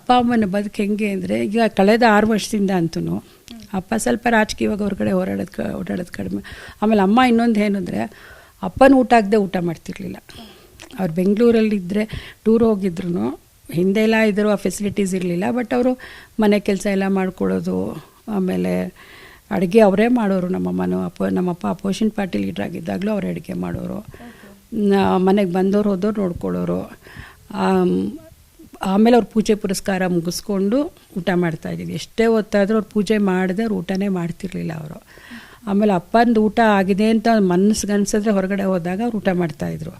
ಅಪ್ಪ ಅಮ್ಮನ ಬದುಕು ಹೆಂಗೆ ಅಂದರೆ, ಈಗ ಕಳೆದ 6 ವರ್ಷದಿಂದ ಅಂತೂ ಅಪ್ಪ ಸ್ವಲ್ಪ ರಾಜಕೀಯವಾಗಿ ಹೊರಗಡೆ ಓಡಾಡೋದು ಕಡಿಮೆ. ಆಮೇಲೆ ಅಮ್ಮ ಇನ್ನೊಂದು ಏನಂದರೆ, ಅಪ್ಪನ ಊಟ ಆಗದೆ ಊಟ ಮಾಡ್ತಿರ್ಲಿಲ್ಲ. ಅವ್ರು ಬೆಂಗಳೂರಲ್ಲಿದ್ದರೆ ಟೂರ್ ಹೋಗಿದ್ರು, ಹಿಂದೆ ಎಲ್ಲ ಇದ್ದರು, ಆ ಫೆಸಿಲಿಟೀಸ್ ಇರಲಿಲ್ಲ. ಬಟ್ ಅವರು ಮನೆ ಕೆಲಸ ಎಲ್ಲ ಮಾಡ್ಕೊಳ್ಳೋದು, ಆಮೇಲೆ ಅಡುಗೆ ಅವರೇ ಮಾಡೋರು. ನಮ್ಮಪ್ಪ ಅಪೋಸಿಷನ್ ಪಾರ್ಟಿ ಲೀಡ್ರ್ ಆಗಿದ್ದಾಗಲೂ ಅವ್ರು ಅಡುಗೆ ಮಾಡೋರು, ಮನೆಗೆ ಬಂದವ್ರು ಹೋದವ್ರು ನೋಡ್ಕೊಳ್ಳೋರು. ಆಮೇಲೆ ಅವ್ರು ಪೂಜೆ ಪುರಸ್ಕಾರ ಮುಗಿಸ್ಕೊಂಡು ಊಟ ಮಾಡ್ತಾಯಿದ್ವಿ. ಎಷ್ಟೇ ಹೊತ್ತಾದರೂ ಅವ್ರು ಪೂಜೆ ಮಾಡದೆ ಅವ್ರು ಊಟನೇ ಮಾಡ್ತಿರ್ಲಿಲ್ಲ ಅವರು. ಆಮೇಲೆ ಅಪ್ಪಂದು ಊಟ ಆಗಿದೆ ಅಂತ ಮನಸ್ಸಿಗೆ ಅನಿಸಿದ್ರೆ ಹೊರಗಡೆ ಹೋದಾಗ ಅವ್ರು ಊಟ ಮಾಡ್ತಾಯಿದ್ರು.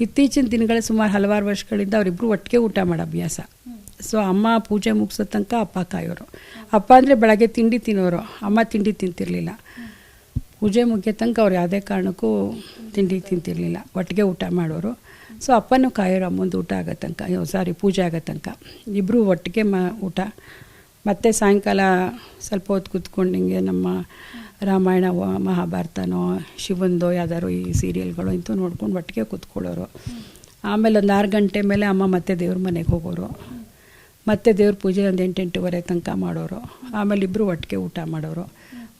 ಇತ್ತೀಚಿನ ದಿನಗಳ ಸುಮಾರು ಹಲವಾರು ವರ್ಷಗಳಿಂದ ಅವರಿಬ್ಬರು ಒಟ್ಟಿಗೆ ಊಟ ಮಾಡೋ ಅಭ್ಯಾಸ. ಸೊ ಅಮ್ಮ ಪೂಜೆ ಮುಗಿಸೋ ತನಕ ಅಪ್ಪ ಕಾಯೋರು. ಅಪ್ಪ ಅಂದರೆ ಬೆಳಗ್ಗೆ ತಿಂಡಿ ತಿನ್ನೋರು, ಅಮ್ಮ ತಿಂಡಿ ತಿಂತಿರಲಿಲ್ಲ. ಪೂಜೆ ಮುಗಿಯೋ ತನಕ ಅವ್ರು ಯಾವುದೇ ಕಾರಣಕ್ಕೂ ತಿಂಡಿ ತಿಂತಿರಲಿಲ್ಲ, ಒಟ್ಟಿಗೆ ಊಟ ಮಾಡೋರು. ಸೊ ಅಪ್ಪನೂ ಕಾಯೋರು ಅಮ್ಮಂದು ಊಟ ಆಗೋ ತನಕ, ಪೂಜೆ ಆಗೋ ತನಕ ಇಬ್ಬರು ಒಟ್ಟಿಗೆ ಊಟ. ಮತ್ತು ಸಾಯಂಕಾಲ ಸ್ವಲ್ಪ ಹೊತ್ತು ಕೂತ್ಕೊಂಡು ಹಿಂಗೆ ನಮ್ಮ ರಾಮಾಯಣ ಮಹಾಭಾರತನೋ ಶಿವಂದೋ ಯಾವ್ದಾದ್ರು ಈ ಸೀರಿಯಲ್ಗಳು ಇಂಥವು ನೋಡ್ಕೊಂಡು ಒಟ್ಟಿಗೆ ಕೂತ್ಕೊಳ್ಳೋರು. ಆಮೇಲೆ ಒಂದು 6 ಗಂಟೆ ಮೇಲೆ ಅಮ್ಮ ಮತ್ತೆ ದೇವ್ರ ಮನೆಗೆ ಹೋಗೋರು, ಮತ್ತೆ ದೇವ್ರ ಪೂಜೆ ಒಂದು 8-8:30 ತನಕ ಮಾಡೋರು. ಆಮೇಲೆ ಇಬ್ಬರು ಒಟ್ಟಿಗೆ ಊಟ ಮಾಡೋರು.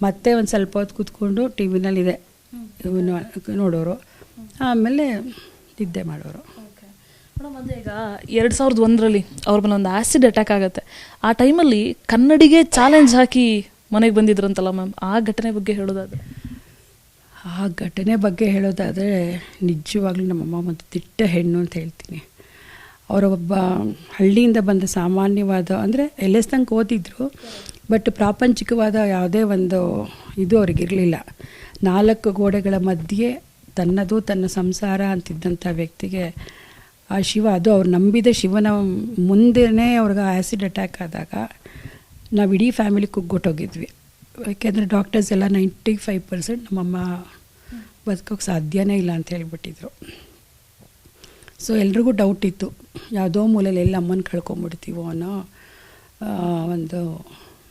ಮತ್ತೆ ಒಂದು ಸ್ವಲ್ಪ ಹೊತ್ತು ಕೂತ್ಕೊಂಡು ಟಿ ವಿನಲ್ಲಿದೆ ನೋಡೋರು, ಆಮೇಲೆ ನಿದ್ದೆ ಮಾಡೋರು. ಮೇಡಮ್, ಅದೇ ಈಗ 2001ರಲ್ಲಿ ಅವ್ರ ಮೇಲೆ ಒಂದು ಆ್ಯಸಿಡ್ ಅಟ್ಯಾಕ್ ಆಗುತ್ತೆ. ಆ ಟೈಮಲ್ಲಿ ಕನ್ನಡಿಗೆ ಚಾಲೆಂಜ್ ಹಾಕಿ ಮನೆಗೆ ಬಂದಿದ್ರಂತಲ್ಲ ಮ್ಯಾಮ್, ಆ ಘಟನೆ ಬಗ್ಗೆ ಹೇಳೋದಾದರೆ? ಆ ಘಟನೆ ಬಗ್ಗೆ ಹೇಳೋದಾದರೆ ನಿಜವಾಗ್ಲೂ ನಮ್ಮಮ್ಮ ಒಂದು ದಿಟ್ಟ ಹೆಣ್ಣು ಅಂತ ಹೇಳ್ತೀನಿ. ಅವರು ಒಬ್ಬ ಹಳ್ಳಿಯಿಂದ ಬಂದ ಸಾಮಾನ್ಯವಾದ, ಅಂದರೆ LS ತನಕ ಓದಿದ್ರು, ಬಟ್ ಪ್ರಾಪಂಚಿಕವಾದ ಯಾವುದೇ ಒಂದು ಇದು ಅವ್ರಿಗಿರಲಿಲ್ಲ. 4 ಗೋಡೆಗಳ ಮಧ್ಯೆ ತನ್ನದು ತನ್ನ ಸಂಸಾರ ಅಂತಿದ್ದಂಥ ವ್ಯಕ್ತಿಗೆ ಆ ಶಿವ, ಅದು ಅವ್ರು ನಂಬಿದ ಶಿವನ ಮುಂದೆನೇ ಅವ್ರಿಗೆ ಆ್ಯಸಿಡ್ ಅಟ್ಯಾಕ್ ಆದಾಗ ನಾವು ಇಡೀ ಫ್ಯಾಮಿಲಿ ಕುಗ್ಗೊಟ್ಟೋಗಿದ್ವಿ. ಯಾಕೆಂದರೆ ಡಾಕ್ಟರ್ಸ್ ಎಲ್ಲ 95% ನಮ್ಮಮ್ಮ ಬದುಕೋಕ್ಕೆ ಸಾಧ್ಯನೇ ಇಲ್ಲ ಅಂತ ಹೇಳಿಬಿಟ್ಟಿದ್ರು. ಸೊ ಎಲ್ರಿಗೂ ಡೌಟ್ ಇತ್ತು, ಯಾವುದೋ ಮೂಲೆಯಲ್ಲಿ ಎಲ್ಲ ಅಮ್ಮನ ಕಳ್ಕೊಂಬಿಡ್ತೀವೋ ಅನ್ನೋ ಒಂದು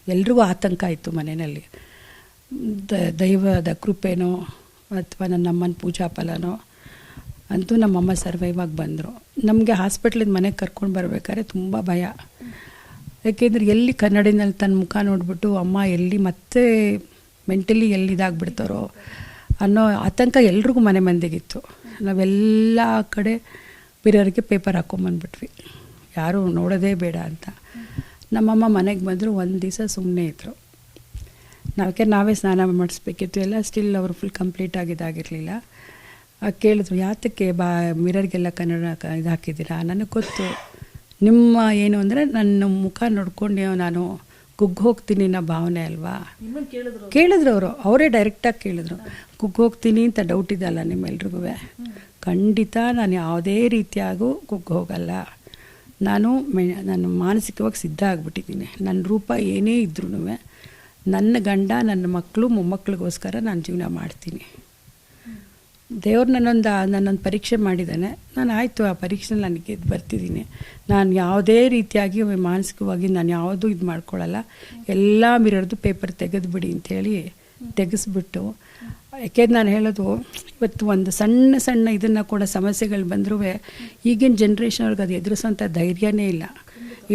ಎಲ್ರಿಗೂ ಆತಂಕ ಇತ್ತು ಮನೆಯಲ್ಲಿ. ದೈವದ ಕೃಪೆನೋ ಅಥವಾ ನನ್ನಮ್ಮನ ಪೂಜಾ ಫಲನೋ ಅಂತೂ ನಮ್ಮಮ್ಮ ಸರ್ವೈವ್ ಆಗಿ ಬಂದರು. ನಮಗೆ ಹಾಸ್ಪಿಟ್ಲಿಂದ ಮನೆಗೆ ಕರ್ಕೊಂಡು ಬರಬೇಕಾದ್ರೆ ತುಂಬ ಭಯ. ಯಾಕೆಂದರೆ ಎಲ್ಲಿ ಕನ್ನಡಿನಲ್ಲಿ ತನ್ನ ಮುಖ ನೋಡಿಬಿಟ್ಟು ಅಮ್ಮ ಎಲ್ಲಿ ಮತ್ತೆ ಮೆಂಟಲಿ ಎಲ್ಲಿ ಇದಾಗ್ಬಿಡ್ತಾರೋ ಅನ್ನೋ ಆತಂಕ ಎಲ್ರಿಗೂ ಮನೆ ಮಂದಿಗಿತ್ತು. ನಾವೆಲ್ಲ ಕಡೆ ಬೇರೆಯವ್ರಿಗೆ ಪೇಪರ್ ಹಾಕ್ಕೊಂಬಂದ್ಬಿಟ್ವಿ, ಯಾರೂ ನೋಡೋದೇ ಬೇಡ ಅಂತ. ನಮ್ಮಮ್ಮ ಮನೆಗೆ ಬಂದರು, ಒಂದು ದಿವಸ ಸುಮ್ಮನೆ ಇದ್ದರು. ನಾವೇ ಸ್ನಾನ ಮಾಡಿಸ್ಬೇಕಿತ್ತು ಎಲ್ಲ. ಸ್ಟಿಲ್ ಅವರು ಫುಲ್ ಕಂಪ್ಲೀಟ್ ಆಗಿದ್ದಾಗಿರಲಿಲ್ಲ. ಕೇಳಿದ್ರು, ಯಾತಕ್ಕೆ ಮಿರರ್ಗೆಲ್ಲ ಕನ್ನಡ ಇದು ಹಾಕಿದ್ದೀರಾ? ನನಗೆ ಗೊತ್ತು ನಿಮ್ಮ ಏನು ಅಂದರೆ ನನ್ನ ಮುಖ ನೋಡ್ಕೊಂಡು ನಾನು ಕುಗ್ಗಿ ಹೋಗ್ತೀನಿ ಅನ್ನೋ ಭಾವನೆ ಅಲ್ವಾ. ಕೇಳಿದ್ರು ಅವರೇ ಡೈರೆಕ್ಟಾಗಿ ಕೇಳಿದ್ರು, ಕುಗ್ಗಿ ಹೋಗ್ತೀನಿ ಅಂತ ಡೌಟ್ ಇದೆಯಲ್ಲ ನಿಮ್ಮೆಲ್ರಿಗೂ? ಖಂಡಿತ ನಾನು ಯಾವುದೇ ರೀತಿಯಾಗೂ ಕುಗ್ಗಿ ಹೋಗಲ್ಲ. ನಾನು ಮಾನಸಿಕವಾಗಿ ಸಿದ್ಧ ಆಗಿಬಿಟ್ಟಿದ್ದೀನಿ. ನನ್ನ ರೂಪ ಏನೇ ಇದ್ರೂ ನನ್ನ ಗಂಡ ನನ್ನ ಮಕ್ಕಳು ಮೊಮ್ಮಕ್ಕಳಿಗೋಸ್ಕರ ನಾನು ಜೀವನ ಮಾಡ್ತೀನಿ. ದೇವ್ರು ನನ್ನೊಂದು ಪರೀಕ್ಷೆ ಮಾಡಿದ್ದಾನೆ, ನಾನು ಆಯಿತು ಆ ಪರೀಕ್ಷೆಯಲ್ಲಿ ನನಗೆ ಬರ್ತಿದ್ದೀನಿ. ನಾನು ಯಾವುದೇ ರೀತಿಯಾಗಿ ಮಾನಸಿಕವಾಗಿ ನಾನು ಯಾವುದೂ ಇದು ಮಾಡ್ಕೊಳ್ಳಲ್ಲ, ಎಲ್ಲ ಮಿರರ್ದು ಪೇಪರ್ ತೆಗೆದುಬಿಡಿ ಅಂಥೇಳಿ ತೆಗೆಸ್ಬಿಟ್ಟು. ಯಾಕೆಂದ್ರೆ ನಾನು ಹೇಳೋದು, ಇವತ್ತು ಒಂದು ಸಣ್ಣ ಇದನ್ನು ಕೂಡ ಸಮಸ್ಯೆಗಳು ಬಂದರೂ ಈಗಿನ ಜನ್ರೇಷನ್ವ್ರಿಗೆ ಅದು ಎದುರಿಸೋಂಥ ಧೈರ್ಯನೇ ಇಲ್ಲ.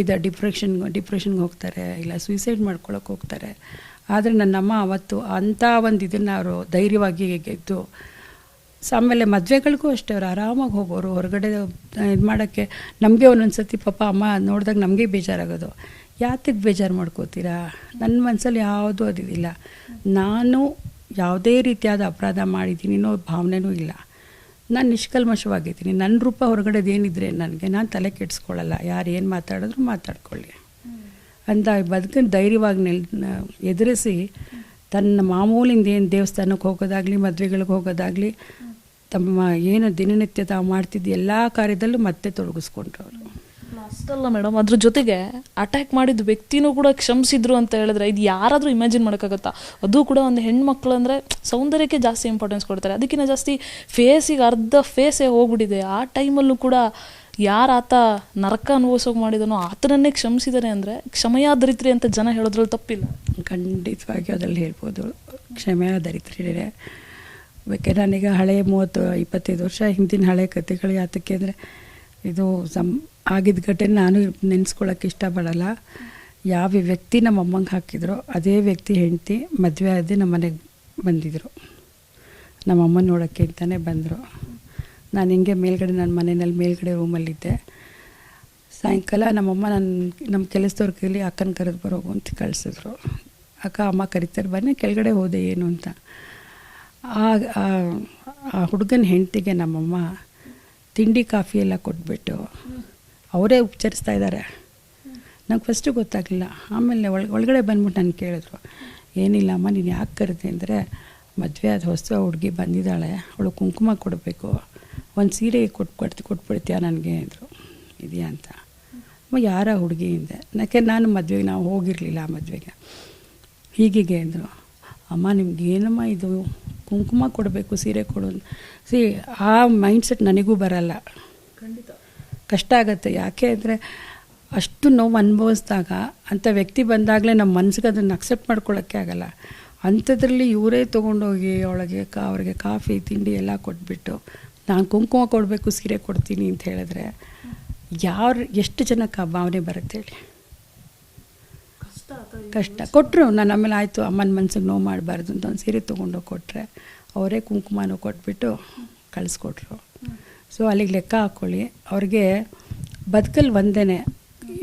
ಇದು ಡಿಪ್ರೆಷನ್ಗೆ ಹೋಗ್ತಾರೆ, ಇಲ್ಲ ಸೂಸೈಡ್ ಮಾಡ್ಕೊಳಕ್ಕೆ ಹೋಗ್ತಾರೆ. ಆದರೆ ನನ್ನಮ್ಮ ಅವತ್ತು ಅಂಥ ಒಂದು ಇದನ್ನು ಅವರು ಧೈರ್ಯವಾಗಿ ಗೆದ್ದು, ಆಮೇಲೆ ಮದುವೆಗಳಿಗೂ ಅಷ್ಟೇ ಅವ್ರು ಆರಾಮಾಗಿ ಹೋಗೋರು. ಹೊರಗಡೆ ಇದು ಮಾಡೋಕ್ಕೆ ನಮಗೆ ಒಂದೊಂದು ಸತಿ ಪಾಪ ಅಮ್ಮ ನೋಡಿದಾಗ ನಮಗೆ ಬೇಜಾರಾಗೋದು. ಯಾತಕ್ಕೆ ಬೇಜಾರು ಮಾಡ್ಕೋತೀರಾ? ನನ್ನ ಮನಸ್ಸಲ್ಲಿ ಯಾವುದೂ ಅದಿಲ್ಲ. ನಾನು ಯಾವುದೇ ರೀತಿಯಾದ ಅಪರಾಧ ಮಾಡಿದ್ದೀನಿ ಅನ್ನೋ ಭಾವನೆನೂ ಇಲ್ಲ. ನಾನು ನಿಷ್ಕಲ್ಮಶವಾಗಿದ್ದೀನಿ. ನನ್ನ ರೂಪ ಹೊರಗಡೆದೇನಿದ್ರೆ ನಾನು ತಲೆ ಕೆಡಿಸ್ಕೊಳ್ಳಲ್ಲ. ಯಾರು ಏನು ಮಾತಾಡಿದ್ರು ಮಾತಾಡ್ಕೊಳ್ಳಿ ಅಂತ ಬದುಕಿನ ಧೈರ್ಯವಾಗಿ ಎದುರಿಸಿ, ತನ್ನ ಮಾಮೂಲಿಂದ ಏನು ದೇವಸ್ಥಾನಕ್ಕೆ ಹೋಗೋದಾಗಲಿ, ಮದುವೆಗಳಿಗೆ ಹೋಗೋದಾಗಲಿ, ತಮ್ಮ ಏನು ದಿನನಿತ್ಯ ತಾವು ಮಾಡ್ತಿದ್ದ ಎಲ್ಲ ಕಾರ್ಯದಲ್ಲೂ ಮತ್ತೆ ತೊಡಗಿಸ್ಕೊಂಡ್ರು ಅವರು. ಅಷ್ಟಲ್ಲ ಮೇಡಮ್, ಅದ್ರ ಜೊತೆಗೆ ಅಟ್ಯಾಕ್ ಮಾಡಿದ ವ್ಯಕ್ತಿನೂ ಕೂಡ ಕ್ಷಮಿಸಿದ್ರು ಅಂತ ಹೇಳಿದ್ರೆ ಇದು ಯಾರಾದರೂ ಇಮ್ಯಾಜಿನ್ ಮಾಡೋಕ್ಕಾಗತ್ತಾ? ಅದು ಕೂಡ ಒಂದು ಹೆಣ್ಮಕ್ಳು ಅಂದರೆ ಸೌಂದರ್ಯಕ್ಕೆ ಜಾಸ್ತಿ ಇಂಪಾರ್ಟೆನ್ಸ್ ಕೊಡ್ತಾರೆ, ಅದಕ್ಕಿಂತ ಜಾಸ್ತಿ ಫೇಸಿಗೆ ಅರ್ಧ ಫೇಸೇ ಹೋಗ್ಬಿಟ್ಟಿದೆ. ಆ ಟೈಮಲ್ಲೂ ಕೂಡ ಯಾರಾತ ನರಕ ಅನುಭವಿಸೋಕೆ ಮಾಡಿದನೋ ಆತನನ್ನೇ ಕ್ಷಮಿಸಿದಾನೆ ಅಂದರೆ ಕ್ಷಮೆಯಾದರಿತ್ರಿ ಅಂತ ಜನ ಹೇಳೋದ್ರಲ್ಲಿ ತಪ್ಪಿಲ್ಲ. ಖಂಡಿತವಾಗಿ ಅದರಲ್ಲಿ ಹೇಳ್ಬೋದು, ಕ್ಷಮೆಯಾದರಿತ್ರಿ. ಬೇಕಾದ್ರೆ ನಾನೀಗ ಹಳೆಯ 30-25 ವರ್ಷ ಹಿಂದಿನ ಹಳೆ ಕಥೆಗಳು ಯಾತಕ್ಕೆ ಅಂದರೆ ಇದು ಆಗಿದ್ದ ಘಟನೆ ನಾನು ನೆನೆಸ್ಕೊಳ್ಳೋಕೆ ಇಷ್ಟಪಡಲ್ಲ. ಯಾವ ವ್ಯಕ್ತಿ ನಮ್ಮ ಅಮ್ಮಂಗೆ ಹಾಕಿದ್ರೋ ಅದೇ ವ್ಯಕ್ತಿ ಹೆಂಡತಿ ಮದುವೆ ಆದಿ ನಮ್ಮ ಮನೆಗೆ ಬಂದಿದ್ದರು. ನಮ್ಮ ಅಮ್ಮನ ನೋಡೋಕ್ಕೆ ಅಂತಲೇ ಬಂದರು. ನಾನು ಹಿಂಗೆ ಮೇಲ್ಗಡೆ ನನ್ನ ಮನೆಯಲ್ಲಿ ಮೇಲ್ಗಡೆ ರೂಮಲ್ಲಿದ್ದೆ. ಸಾಯಂಕಾಲ ನಮ್ಮಮ್ಮ ನಮ್ಮ ಕೆಲಸದವ್ರ ಕೈಲಿ ಅಕ್ಕನ ಕರೆದು ಬರೋಗು ಅಂತ ಕಳಿಸಿದ್ರು. ಅಕ್ಕ ಅಮ್ಮ ಕರಿತಾರೆ ಬನ್ನಿ ಕೆಳಗಡೆ ಹೋದೆ ಏನು ಅಂತ. ಆ ಹುಡುಗನ ಹೆಂಡತಿಗೆ ನಮ್ಮಮ್ಮ ತಿಂಡಿ ಕಾಫಿ ಎಲ್ಲ ಕೊಟ್ಬಿಟ್ಟು ಅವರೇ ಉಪಚರಿಸ್ತಾ ಇದ್ದಾರೆ. ನಂಗೆ ಫಸ್ಟು ಗೊತ್ತಾಗಲಿಲ್ಲ. ಆಮೇಲೆ ಒಳಗಡೆ ಬಂದ್ಬಿಟ್ಟು ನಾನು ಕೇಳಿದ್ರು, ಏನಿಲ್ಲ ಅಮ್ಮ ನೀನು ಯಾಕೆ ಕರೆದೆ ಅಂದರೆ, ಮದುವೆ ಆದ ಹೊಸ ಹುಡುಗಿ ಬಂದಿದ್ದಾಳೆ, ಅವಳು ಕುಂಕುಮ ಕೊಡಬೇಕು, ಒಂದು ಸೀರೆ ಕೊಟ್ಬಿಡ್ತೀಯಾ ನನಗೆ ಅಂದರು. ಇದೆಯಾ ಅಂತ. ಅಮ್ಮ ಯಾರ ಹುಡುಗಿ ಹಿಂದೆ, ಯಾಕೆ ನಾನು ಮದುವೆಗೆ ನಾವು ಹೋಗಿರಲಿಲ್ಲ ಆ ಮದುವೆಗೆ. ಹೀಗೆ ಅಂದರು. ಅಮ್ಮ ನಿಮ್ಗೇನಮ್ಮ ಇದು ಕುಂಕುಮ ಕೊಡಬೇಕು ಸೀರೆ ಕೊಡು. ಆ ಮೈಂಡ್ಸೆಟ್ ನನಗೂ ಬರಲ್ಲ, ಖಂಡಿತ ಕಷ್ಟ ಆಗುತ್ತೆ. ಯಾಕೆ ಅಂದರೆ ಅಷ್ಟು ನೋವು ಅನುಭವಿಸಿದಾಗ ಅಂಥ ವ್ಯಕ್ತಿ ಬಂದಾಗಲೇ ನಮ್ಮ ಮನ್ಸಿಗೆ ಅದನ್ನು ಅಕ್ಸೆಪ್ಟ್ ಮಾಡ್ಕೊಳ್ಳೋಕ್ಕೆ ಆಗಲ್ಲ. ಅಂಥದ್ರಲ್ಲಿ ಇವರೇ ತೊಗೊಂಡೋಗಿ ಅವಳಿಗೆ ಅವ್ರಿಗೆ ಕಾಫಿ ತಿಂಡಿ ಎಲ್ಲ ಕೊಟ್ಬಿಟ್ಟು ನಾನು ಕುಂಕುಮ ಕೊಡಬೇಕು ಸೀರೆ ಕೊಡ್ತೀನಿ ಅಂತ ಹೇಳಿದ್ರೆ ಎಷ್ಟು ಜನಕ್ಕೆ ಆ ಭಾವನೆ ಬರುತ್ತೆ ಹೇಳಿ. ಕಷ್ಟ ಕೊಟ್ಟರು. ನಾನು ಆಮೇಲೆ ಆಯಿತು ಅಮ್ಮನ ಮನ್ಸಿಗೆ ನೋವು ಮಾಡಬಾರ್ದು ಅಂತ ಒಂದು ಸೀರೆ ತೊಗೊಂಡೋಗಿ ಕೊಟ್ಟರೆ ಅವರೇ ಕುಂಕುಮನೂ ಕೊಟ್ಬಿಟ್ಟು ಕಳಿಸ್ಕೊಟ್ರು. ಸೊ ಅಲ್ಲಿಗೆ ಲೆಕ್ಕ ಹಾಕ್ಕೊಳ್ಳಿ, ಅವ್ರಿಗೆ ಬದುಕಲ್ಲಿ ಒಂದೇ,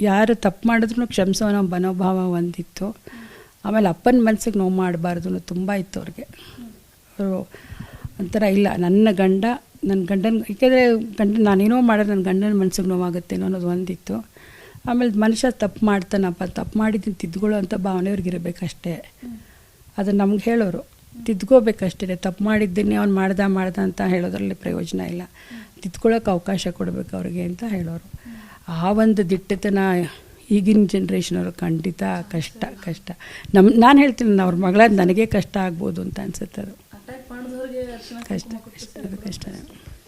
ಯಾರು ತಪ್ಪು ಮಾಡಿದ್ರು ಕ್ಷಮಿಸೋ ಅನ್ನೋ ಮನೋಭಾವ ಒಂದಿತ್ತು. ಆಮೇಲೆ ಅಪ್ಪನ ಮನ್ಸಿಗೆ ನೋವು ಮಾಡಬಾರ್ದು ತುಂಬ ಇತ್ತು ಅವ್ರಿಗೆ. ಅವರು ಒಂಥರ ಇಲ್ಲ ನನ್ನ ಗಂಡನ ಏಕೆಂದರೆ ನಾನೇನೋ ಮಾಡೋದು ನನ್ನ ಗಂಡನ ಮನ್ಸಿಗೆ ನೋವಾಗುತ್ತೇನೋ ಅನ್ನೋದು ಒಂದಿತ್ತು. ಆಮೇಲೆ ಮನುಷ್ಯ ತಪ್ಪು ಮಾಡ್ತಾನಪ್ಪ, ತಪ್ಪು ಮಾಡಿದ್ದೀನಿ ತಿದ್ಕೊಳ್ಳೋ ಅಂಥ ಭಾವನೆ ಅವ್ರಿಗಿರಬೇಕಷ್ಟೇ. ಅದು ನಮ್ಗೆ ಹೇಳೋರು ತಿದ್ಕೋಬೇಕಷ್ಟೇ. ತಪ್ಪು ಮಾಡಿದ್ದೀನಿ ಅವ್ನು ಮಾಡ್ದ ಅಂತ ಹೇಳೋದ್ರಲ್ಲಿ ಪ್ರಯೋಜನ ಇಲ್ಲ, ತಿದ್ಕೊಳ್ಳೋಕೆ ಅವಕಾಶ ಕೊಡಬೇಕು ಅವ್ರಿಗೆ ಅಂತ ಹೇಳೋರು. ಆ ಒಂದು ದಿಟ್ಟತನ ಈಗಿನ ಜನ್ರೇಷನವರು ಖಂಡಿತ ಕಷ್ಟ. ನಾನು ಹೇಳ್ತೀನಿ ಅವ್ರ ಮಗಳಾದ ನನಗೆ ಕಷ್ಟ ಆಗ್ಬೋದು ಅಂತ ಅನ್ಸುತ್ತೆ. ಅದು ಕಷ್ಟ.